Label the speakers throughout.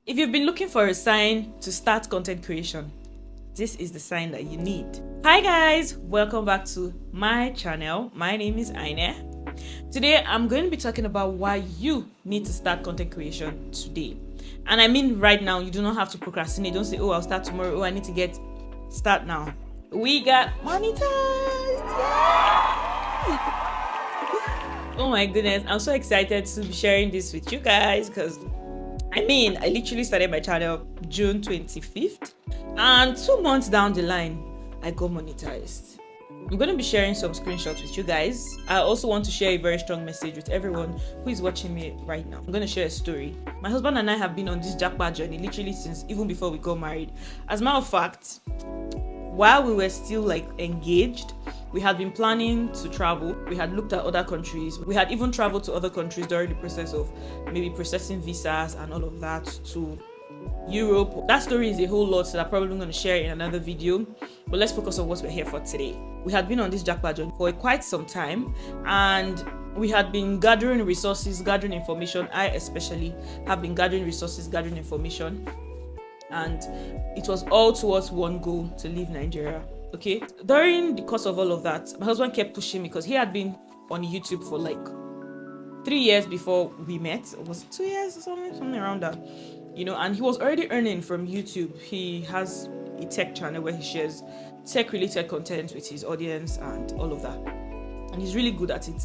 Speaker 1: If you've been looking for a sign to start content creation, this is the sign that you need. Hi guys, welcome back to my channel. My name is Aine. Today I'm going to be talking about why you need to start content creation today. And I mean right now. You do not have to procrastinate. Don't say, oh, I'll start tomorrow. Oh, I need to start now. We got monetized. Oh my goodness, I'm so excited to be sharing this with you guys because I literally started my channel June 25th, and 2 months down the line, I got monetized. I'm going to be sharing some screenshots with you guys. I also want to share a very strong message with everyone who is watching me right now. I'm going to share a story. My husband and I have been on this jackpot journey literally since even before we got married. As a matter of fact, while we were still engaged, we had been planning to travel. We had looked at other countries. We had even traveled to other countries during the process of maybe processing visas and all of that to Europe. That story is a whole lot, so I'm probably going to share it in another video. But let's focus on what we're here for today. We had been on this jackpot journey for quite some time, and we had been gathering resources, gathering information. I especially have been gathering resources, gathering information. And it was all towards one goal: to leave Nigeria. Okay, during the course of all of that, my husband kept pushing me because he had been on YouTube for 3 years before we met. It was 2 years or something around that, and he was already earning from YouTube. He has a tech channel where he shares tech related content with his audience and all of that, and he's really good at it.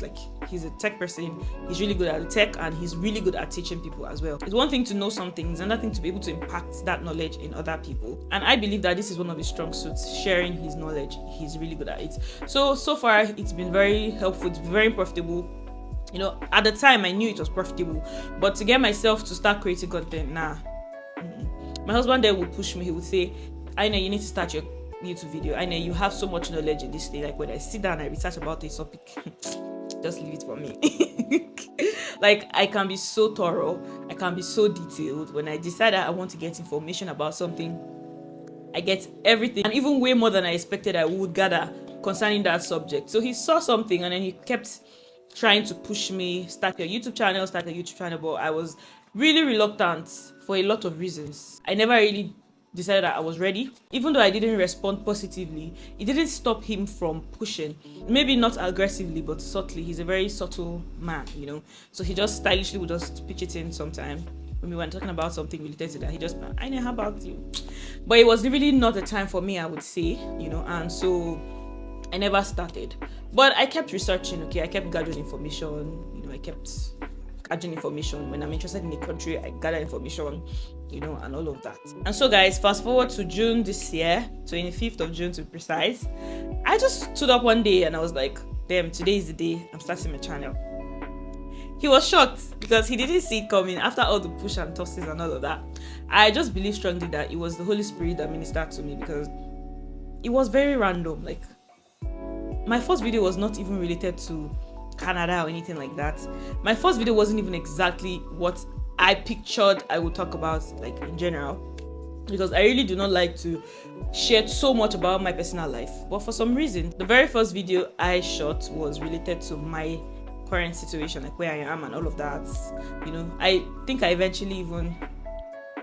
Speaker 1: He's a tech person, he's really good at the tech, and he's really good at teaching people as well. It's one thing to know something, it's another thing to be able to impact that knowledge in other people. And I believe that this is one of his strong suits, sharing his knowledge. He's really good at it. So far it's been very helpful, it's been very profitable. At the time I knew it was profitable, but to get myself to start creating content, my husband there would push me. He would say, I know you need to start your YouTube video. I know you have so much knowledge in this thing. When I sit down and I research about a topic, just leave it for me. I can be so thorough, I can be so detailed. When I decide that I want to get information about something, I get everything, and even way more than I expected I would gather concerning that subject. So he saw something, and then he kept trying to push me, start a YouTube channel, but I was really reluctant for a lot of reasons. I never really decided that I was ready. Even though I didn't respond positively, it didn't stop him from pushing. Maybe not aggressively, but subtly. He's a very subtle man, so he just stylishly would just pitch it in sometime when we were talking about something related to that. He just, I know, how about you? But it was really not the time for me, I would say, and so I never started. But I kept researching. I kept gathering information. I kept gathering information. When I'm interested in a country, I gather information, and all of that. And so guys, fast forward to June this year, 25th of June to be precise. I just stood up one day and I was like, damn, today is the day I'm starting my channel. He was shocked because he didn't see it coming. After all the push and tosses and all of that, I just believe strongly that it was the Holy Spirit that ministered to me, because it was very random. My first video was not even related to Canada or anything like that. My first video wasn't even exactly what I pictured I would talk about, in general, because I really do not like to share so much about my personal life. But for some reason, the very first video I shot was related to my current situation, where I am and all of that. I think I eventually even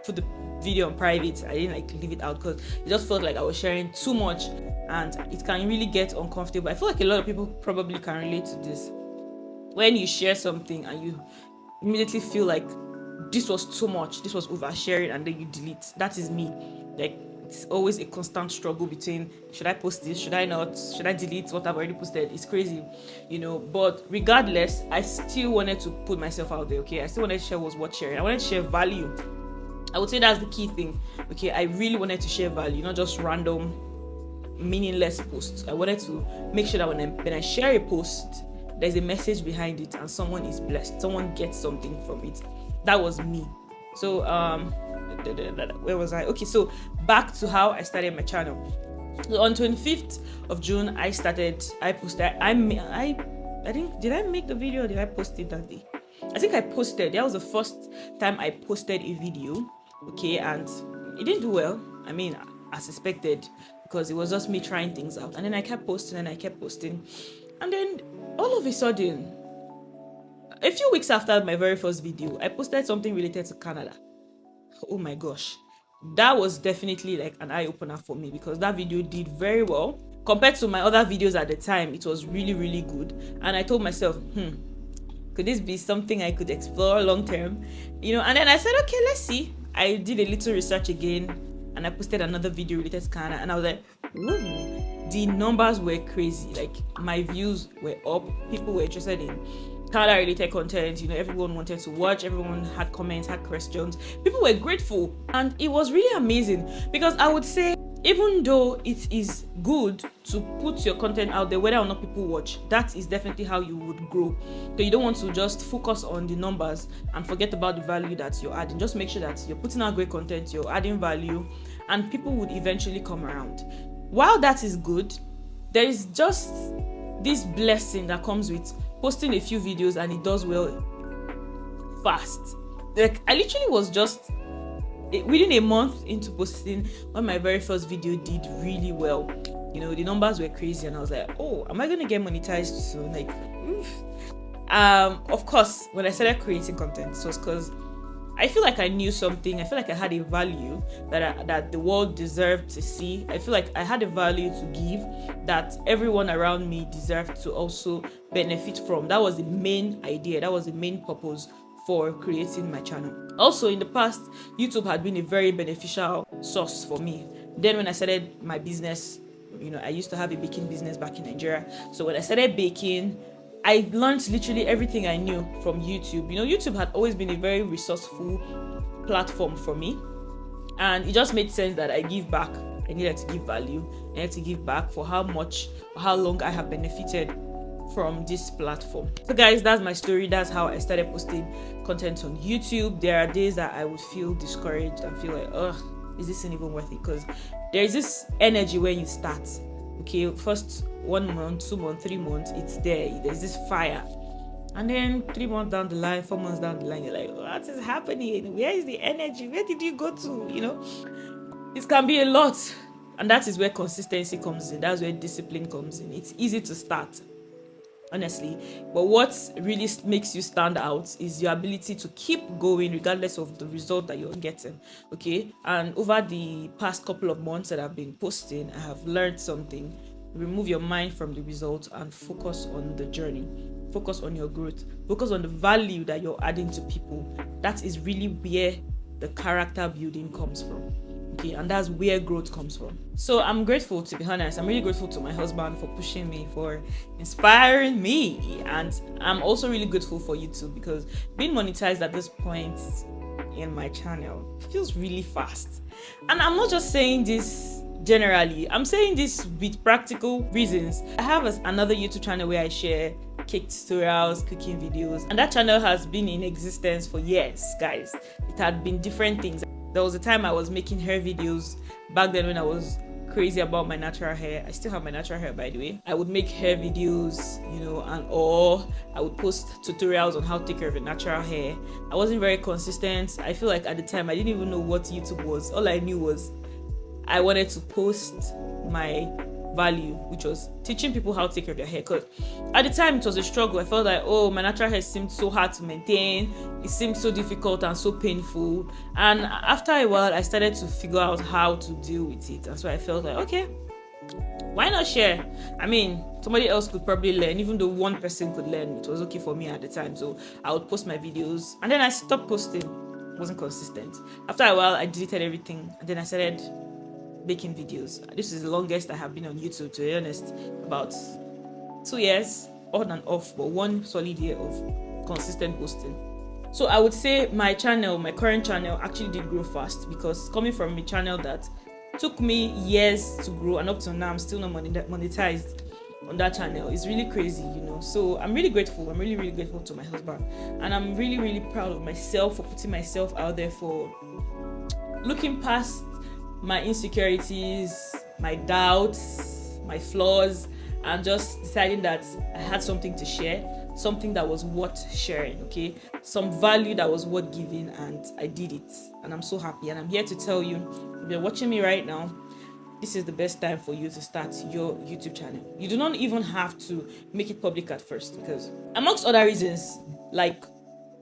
Speaker 1: put the video on private. I didn't leave it out because it just felt like I was sharing too much, and it can really get uncomfortable. I feel like a lot of people probably can relate to this. When you share something and you immediately feel like this was too much, this was oversharing, and then you delete. That is me. It's always a constant struggle between, should I post this, should I not, should I delete what I've already posted? It's crazy, but regardless, I still wanted to put myself out there. I still wanted to share what was worth sharing. I wanted to share value. I would say that's the key thing. I really wanted to share value, not just random meaningless posts. I wanted to make sure that when I share a post, there's a message behind it and someone is blessed, someone gets something from it. That was me. So where was I? So back to how I started my channel. So on 25th of June, I posted. I think, did I make the video or did I post it that day? I think I posted. That was the first time I posted a video. And it didn't do well. As expected, because it was just me trying things out. And then I kept posting and I kept posting. And then all of a sudden, a few weeks after my very first video, I posted something related to Canada. Oh my gosh, that was definitely like an eye-opener for me, because that video did very well compared to my other videos at the time. It was really, really good, and I told myself, could this be something I could explore long term? And then I said, okay, let's see. I did a little research again, and I posted another video related to Canada, and I was like, ooh, the numbers were crazy. Like, my views were up, people were interested in Canada related content. Everyone wanted to watch, everyone had comments, had questions, people were grateful, and it was really amazing. Because I would say, even though it is good to put your content out there, whether or not people watch, that is definitely how you would grow. So you don't want to just focus on the numbers and forget about the value that you're adding. Just make sure that you're putting out great content, you're adding value, and people would eventually come around. While that is good, there is just this blessing that comes with posting a few videos and it does well fast. Like, I literally was just within a month into posting, when my very first video did really well. The numbers were crazy, and I was like, oh, am I gonna get monetized soon? Like, oof. Of course, when I started creating content, it was because I feel like I knew something. I feel like I had a value that the world deserved to see. I feel like I had a value to give that everyone around me deserved to also benefit from. That was the main idea. That was the main purpose for creating my channel. Also, in the past, YouTube had been a very beneficial source for me. Then when I started my business, I used to have a baking business back in Nigeria. So when I started baking, I learned literally everything I knew from YouTube. YouTube had always been a very resourceful platform for me, and it just made sense that I give back. I needed to give value. I needed to give back for how much or how long I have benefited from this platform. So guys, that's my story. That's how I started posting content on YouTube. There are days that I would feel discouraged and feel like, ugh, is this even worth it? Because there is this energy when you start. Okay, first 1 month, 2 months, 3 months, it's there. There's this fire. And then 3 months down the line, 4 months down the line, you're like, what is happening? Where is the energy? Where did you go to? It can be a lot. And that is where consistency comes in. That's where discipline comes in. It's easy to start, honestly, but what really makes you stand out is your ability to keep going regardless of the result that you're getting. Okay, and over the past couple of months that I've been posting, I have learned something. Remove your mind from the result and focus on the journey. Focus on your growth. Focus on the value that you're adding to people. That is really where the character building comes from. Okay, and that's where growth comes from. So I'm grateful, to be honest. I'm really grateful to my husband for pushing me, for inspiring me, and I'm also really grateful for YouTube, because being monetized at this point in my channel feels really fast. And I'm not just saying this generally, I'm saying this with practical reasons. I have another YouTube channel where I share cake tutorials, cooking videos, and that channel has been in existence for years, guys. It had been different things. There was a time I was making hair videos back then when I was crazy about my natural hair. I still have my natural hair, by the way. I would make hair videos, or I would post tutorials on how to take care of your natural hair. I wasn't very consistent. I feel like at the time I didn't even know what YouTube was. All I knew was I wanted to post my value, which was teaching people how to take care of their hair. Because at the time it was a struggle. I felt like, oh, my natural hair seemed so hard to maintain. It seemed so difficult and so painful. And after a while, I started to figure out how to deal with it. And so I felt like, okay, why not share? I mean, somebody else could probably learn. Even though one person could learn, it was okay for me at the time. So I would post my videos, and then I stopped posting. It wasn't consistent. After a while, I deleted everything, and then I started making videos. This is the longest I have been on YouTube, to be honest. About 2 years on and off, but 1 solid year of consistent posting. So I would say my current channel actually did grow fast, because coming from a channel that took me years to grow, and up to now I'm still not monetized on that channel, is really crazy, So I'm really grateful. I'm really, really grateful to my husband, and I'm really, really proud of myself for putting myself out there, for looking past my insecurities, my doubts, my flaws, and just deciding that I had something to share, something that was worth sharing, okay? Some value that was worth giving, and I did it. And I'm so happy. And I'm here to tell you, if you're watching me right now, this is the best time for you to start your YouTube channel. You do not even have to make it public at first, because amongst other reasons, like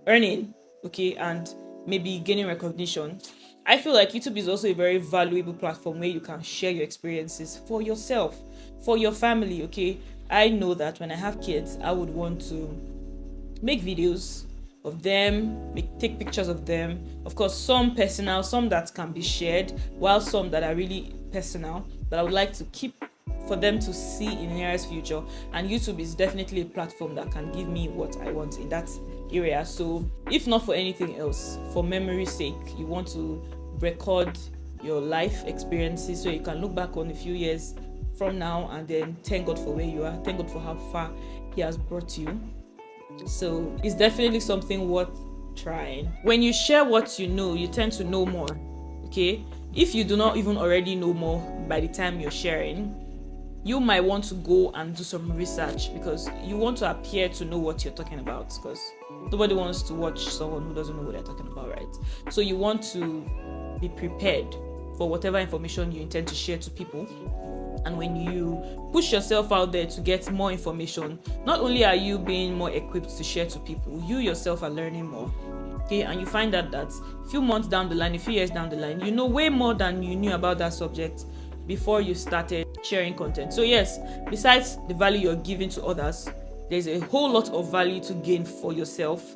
Speaker 1: earning, okay, and maybe gaining recognition, I feel like YouTube is also a very valuable platform where you can share your experiences for yourself, for your family. Okay, I know that when I have kids, I would want to make videos of them, take pictures of them. Of course, some personal, some that can be shared, while some that are really personal that I would like to keep for them to see in the nearest future. And YouTube is definitely a platform that can give me what I want in that area. So if not for anything else, for memory's sake, you want to record your life experiences so you can look back on a few years from now and then thank God for where you are, thank God for how far He has brought you. So it's definitely something worth trying. When you share what you know, you tend to know more. Okay, if you do not even already know more by the time you're sharing, you might want to go and do some research because you want to appear to know what you're talking about, because nobody wants to watch someone who doesn't know what they're talking about, right? So you want to be prepared for whatever information you intend to share to people. And when you push yourself out there to get more information, not only are you being more equipped to share to people, you yourself are learning more. Okay, and you find that a few months down the line, a few years down the line, you know way more than you knew about that subject before you started sharing content. So yes, besides the value you're giving to others, there's a whole lot of value to gain for yourself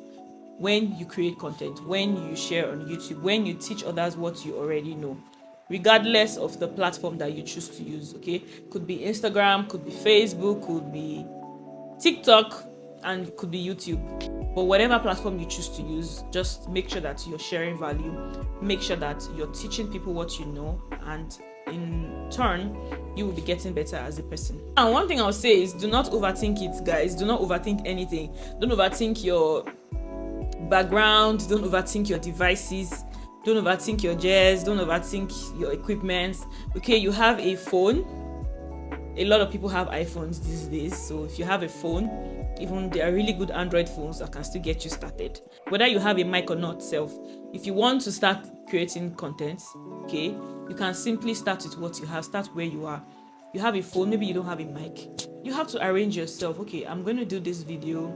Speaker 1: when you create content, when you share on YouTube, when you teach others what you already know, regardless of the platform that you choose to use. Okay, could be Instagram, could be Facebook, could be TikTok, and could be YouTube. But whatever platform you choose to use, just make sure that you're sharing value, make sure that you're teaching people what you know, and in turn you will be getting better as a person. And one thing I'll say is, do not overthink it, guys. Do not overthink anything. Don't overthink your background, don't overthink your devices, don't overthink your jazz, don't overthink your equipment. Okay, you have a phone. A lot of people have iPhones these days, so if you have a phone, even there are really good Android phones that can still get you started. Whether you have a mic or not, if you want to start creating content, okay, you can simply start with what you have. Start where you are. You have a phone, maybe you don't have a mic. You have to arrange yourself. Okay, I'm going to do this video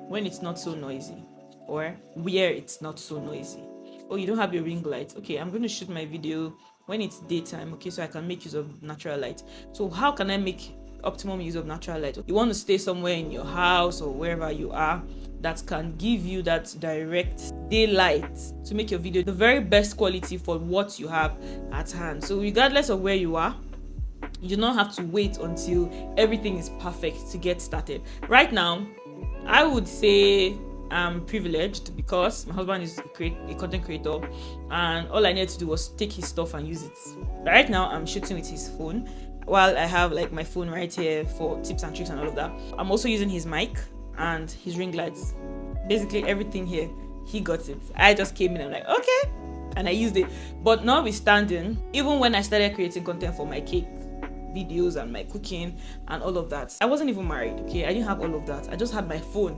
Speaker 1: when it's not so noisy, or where it's not so noisy. Oh, you don't have your ring light. Okay, I'm going to shoot my video when it's daytime, okay, so I can make use of natural light. So how can I make optimum use of natural light? You want to stay somewhere in your house or wherever you are that can give you that direct daylight to make your video the very best quality for what you have at hand. So regardless of where you are, you do not have to wait until everything is perfect to get started. Right now, I would say I'm privileged because my husband is a content creator, and all I needed to do was take his stuff and use it. Right now, I'm shooting with his phone while I have like my phone right here for tips and tricks and all of that. I'm also using his mic and his ring lights. Basically everything here, he got it. I just came in and I'm like, okay, and I used it. But notwithstanding, even when I started creating content for my cake videos and my cooking and all of that, I wasn't even married. Okay, I didn't have all of that. I just had my phone.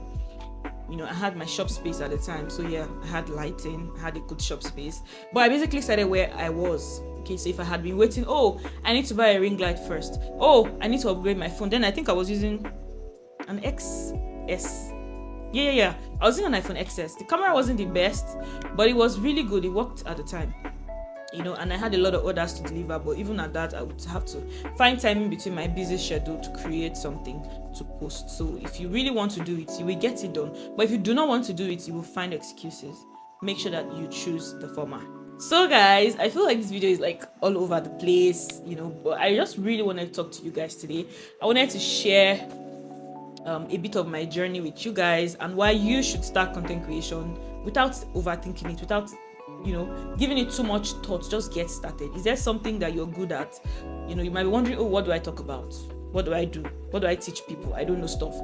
Speaker 1: You know, I had my shop space at the time, so yeah, I had lighting, I had a good shop space, but I basically started where I was. Okay, so if I had been waiting, oh, I need to buy a ring light first, oh, I need to upgrade my phone, then I think I was using an XS. Yeah, I was using an iPhone XS. The camera wasn't the best, but it was really good. It worked at the time, you know, and I had a lot of orders to deliver, but even at that, I would have to find time in between my busy schedule to create something to post. So if you really want to do it, you will get it done. But if you do not want to do it, you will find excuses. Make sure that you choose the former. So guys, I feel like this video is like all over the place, you know, but I just really wanted to talk to you guys today. I wanted to share a bit of my journey with you guys and why you should start content creation without overthinking it, without, you know, giving it too much thought. Just get started. Is there something that you're good at? You know, you might be wondering, oh, what do I talk about? What do I do? What do I teach people? I don't know stuff.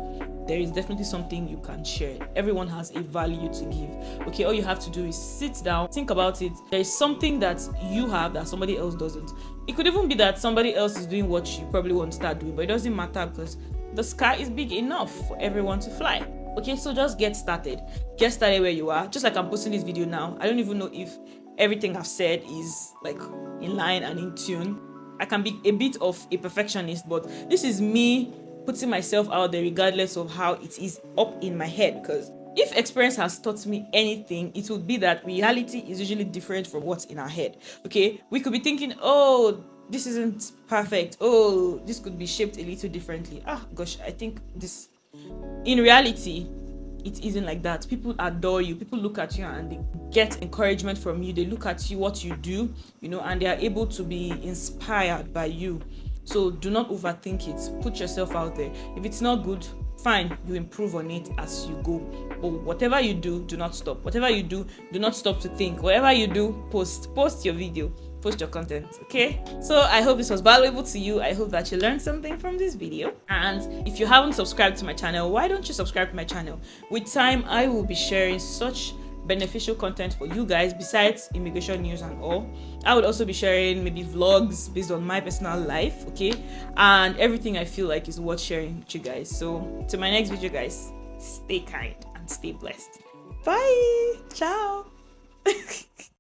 Speaker 1: There is definitely something you can share. Everyone has a value to give. Okay, all you have to do is sit down, think about it. There is something that you have that somebody else doesn't. It could even be that somebody else is doing what you probably want to start doing, but it doesn't matter because the sky is big enough for everyone to fly. Okay, so just get started. Get started where you are. Just like I'm posting this video now, I don't even know if everything I've said is like in line and in tune. I can be a bit of a perfectionist, but this is me putting myself out there regardless of how it is up in my head, because if experience has taught me anything, it would be that reality is usually different from what's in our head. Okay, we could be thinking, oh, this isn't perfect, oh, this could be shaped a little differently. Ah, gosh, I think this, in reality, it isn't like that. People adore you, people look at you and they get encouragement from you, they look at you, what you do, and they are able to be inspired by you. So do not overthink it. Put yourself out there. If it's not good, fine, you improve on it as you go. But whatever you do, do not stop. Whatever you do not stop to think. Whatever you do, post your video, post your content. Okay, so I hope this was valuable to you. I hope that you learned something from this video. And if you haven't subscribed to my channel, why don't you subscribe to my channel? With time, I will be sharing such beneficial content for you guys besides immigration news and all. I would also be sharing maybe vlogs based on my personal life, okay, and everything I feel like is worth sharing with you guys. So to my next video, guys, stay kind and stay blessed. Bye. Ciao.